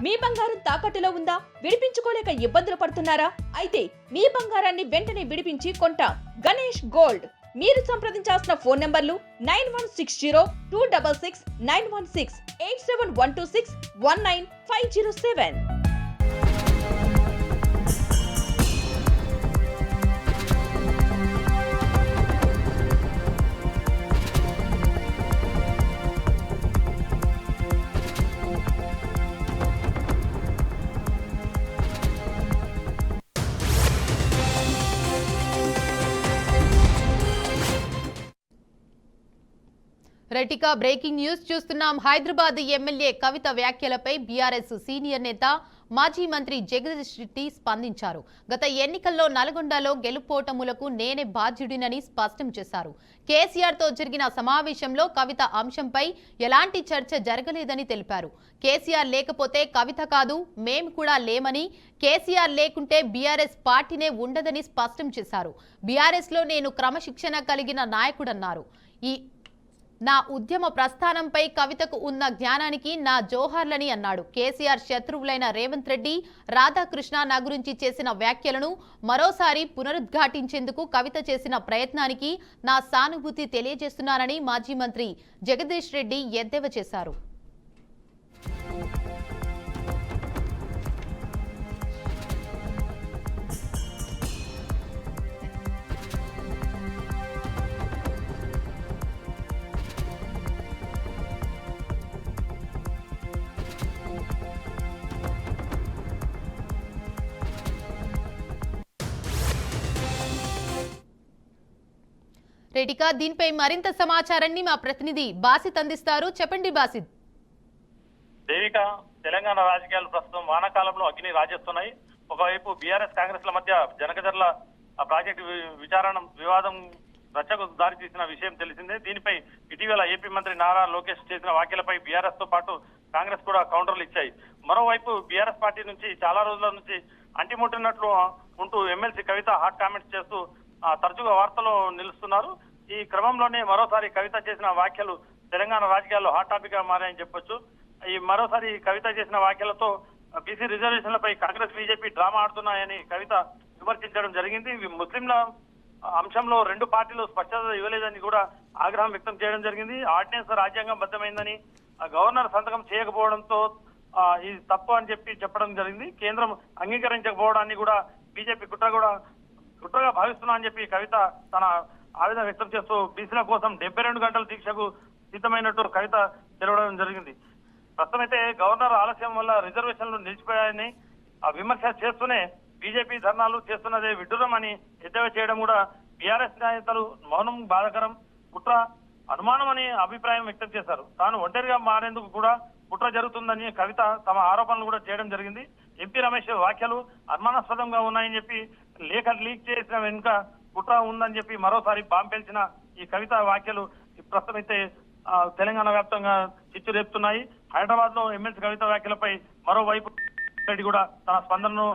మీ బంగారం తాకట్టులో ఉందా? విడిపించుకోలేక ఇబ్బందులు పడుతున్నారా? అయితే మీ బంగారాన్ని వెంటనే విడిపించి కొంటాం. గణేష్ గోల్డ్. మీరు సంప్రదించాల్సిన ఫోన్ నంబర్లు 9160-266-916, 8712619507. రైటికా బ్రేకింగ్ న్యూస్ చూస్తున్నాం. హైదరాబాద్ ఎమ్మెల్యే కవిత వ్యాఖ్యలపై బీఆర్ఎస్ సీనియర్ నేత మాజీ మంత్రి జగదీష్ రెడ్డి స్పందించారు. గత ఎన్నికల్లో నల్గొండలో గెలుపోటములకు నేనే బాధ్యుడినని స్పష్టం చేశారు. కేసీఆర్తో జరిగిన సమావేశంలో కవిత అంశంపై ఎలాంటి చర్చ జరగలేదని తెలిపారు. కేసీఆర్ లేకపోతే కవిత కాదు, మేము కూడా లేమని, కేసీఆర్ లేకుంటే బీఆర్ఎస్ పార్టీనే ఉండదని స్పష్టం చేశారు. బీఆర్ఎస్లో నేను క్రమశిక్షణ కలిగిన నాయకుడన్నారు. నా ఉద్యమ ప్రస్థానంపై కవితకు ఉన్న జ్ఞానానికి నా జోహార్లని అన్నాడు. కేసీఆర్ శత్రువులైన రేవంత్ రెడ్డి, రాధాకృష్ణ నా గురించి చేసిన వ్యాఖ్యలను మరోసారి పునరుద్ఘాటించేందుకు కవిత చేసిన ప్రయత్నానికి నా సానుభూతి తెలియజేస్తున్నానని మాజీ మంత్రి జగదీష్ రెడ్డి ఎద్దేవా చేశారు. రెడ్డికా, దీనిపై మరింత సమాచారాన్ని మా ప్రతినిధి బాసిత్ అందిస్తారు. చెప్పండి బాసిత్. దేవిక, తెలంగాణ రాజకీయాలు ప్రస్తుతం వానాకాలంలో అగ్ని రాజేస్తున్నాయి. ఒకవైపు బీఆర్ఎస్ కాంగ్రెస్ ల మధ్య జనకజర్ల ప్రాజెక్టు వివాదం రచ్చకు దారి తీసిన విషయం తెలిసిందే. దీనిపై ఇటీవల ఏపీ మంత్రి నారా లోకేష్ చేసిన వ్యాఖ్యలపై బీఆర్ఎస్ తో పాటు కాంగ్రెస్ కూడా కౌంటర్లు ఇచ్చాయి. మరోవైపు బీఆర్ఎస్ పార్టీ నుంచి చాలా రోజుల నుంచి అంటిముట్టినట్లు ఉంటూ ఎమ్మెల్సీ కవిత హాట్ కామెంట్స్ చేస్తూ తరచుగా వార్తల్లో నిలుస్తున్నారు. ఈ క్రమంలోనే మరోసారి కవిత చేసిన వ్యాఖ్యలు తెలంగాణ రాజకీయాల్లో హాట్ టాపిక్ గా మారాయని చెప్పొచ్చు. ఈ మరోసారి కవిత చేసిన వ్యాఖ్యలతో బీసీ రిజర్వేషన్లపై కాంగ్రెస్ బీజేపీ డ్రామా ఆడుతున్నాయని కవిత విమర్శించడం జరిగింది. ముస్లింల అంశంలో రెండు పార్టీలు స్పష్టత ఇవ్వలేదని కూడా ఆగ్రహం వ్యక్తం చేయడం జరిగింది. ఆర్డినెన్స్ రాజ్యాంగం బద్దమైందని గవర్నర్ సంతకం చేయకపోవడంతో ఇది తప్పు అని చెప్పడం జరిగింది. కేంద్రం అంగీకరించకపోవడాన్ని కూడా బీజేపీ కుట్రగా భావిస్తున్నా అని చెప్పి కవిత తన ఆవేదన వ్యక్తం చేస్తూ బీసీల కోసం 72 గంటల దీక్షకు సిద్ధమైనట్టు కవిత తెలవడం జరిగింది. ప్రస్తుతమైతే గవర్నర్ ఆలస్యం వల్ల రిజర్వేషన్లు నిలిచిపోయాయని విమర్శ చేస్తూనే బీజేపీ ధర్నాలు చేస్తున్నదే విడ్డూరం అని ఎద్దేవా చేయడం కూడా బీఆర్ఎస్ నేతలు మౌనం బాధాకరం, కుట్ర, అనుమానం అని అభిప్రాయం వ్యక్తం చేశారు. తాను ఒంటరిగా మారేందుకు కూడా కుట్ర జరుగుతుందని కవిత తమ ఆరోపణలు కూడా చేయడం జరిగింది. ఎంపీ రమేష్ వ్యాఖ్యలు అనుమానాస్పదంగా ఉన్నాయని చెప్పి లేఖ లీక్ చేసిన వెనుక కుట్ర ఉందని చెప్పి మరోసారి బాంబేల్చిన ఈ కవిత వ్యాఖ్యలు ప్రస్తుతమైతే తెలంగాణ వ్యాప్తంగా చిచ్చు రేపుతున్నాయి. హైదరాబాద్ లో ఎమ్మెల్సీ కవిత వ్యాఖ్యలపై మరోవైపు రెడ్డి కూడా తన స్పందనను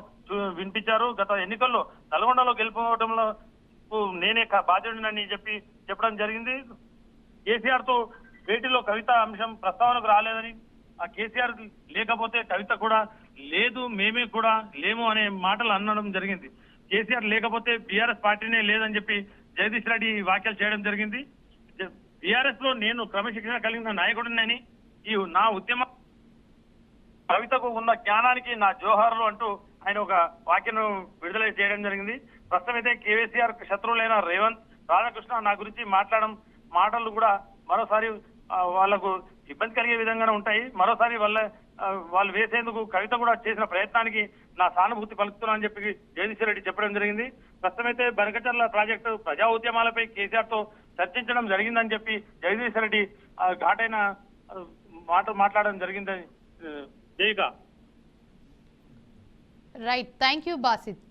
వినిపించారు. గత ఎన్నికల్లో నల్గొండలో గెలుపోవడంలో నేనే బాధ్యుడినని చెప్పడం జరిగింది. కేసీఆర్ తో భేటీలో కవిత అంశం ప్రస్తావనకు రాలేదని, ఆ కేసీఆర్ లేకపోతే కవిత కూడా లేదు, మేమే కూడా లేము అనే మాటలు అనడం జరిగింది. కేసీఆర్ లేకపోతే బీఆర్ఎస్ పార్టీనే లేదని చెప్పి జగదీష్ రెడ్డి వ్యాఖ్యలు చేయడం జరిగింది. బీఆర్ఎస్ లో నేను క్రమశిక్షణ కలిగిన నాయకుడినని, ఈ నా ఉద్యమ కవితకు ఉన్న జ్ఞానానికి నా జోహార్లు అంటూ ఆయన ఒక వ్యాఖ్యను విడుదల చేయడం జరిగింది. ప్రస్తుతం అయితే కేసీఆర్ శత్రువులైన రేవంత్, రాధాకృష్ణ నా గురించి మాటలు కూడా మరోసారి వాళ్లకు ఇబ్బంది కలిగే విధంగానే ఉంటాయి. మరోసారి వాళ్ళు వేసేందుకు కవిత కూడా చేసిన ప్రయత్నానికి నా సానుభూతి పలుకుతున్నా అని చెప్పి జగదీష్ రెడ్డి చెప్పడం జరిగింది. ప్రస్తుతమైతే బనకచర్ల ప్రాజెక్టు ప్రజా ఉద్యమాలపై కేసీఆర్ తో చర్చించడం జరిగిందని చెప్పి జగదీష్ రెడ్డి ఘాటైన మాట్లాడడం జరిగిందని. Right, thank you Basit.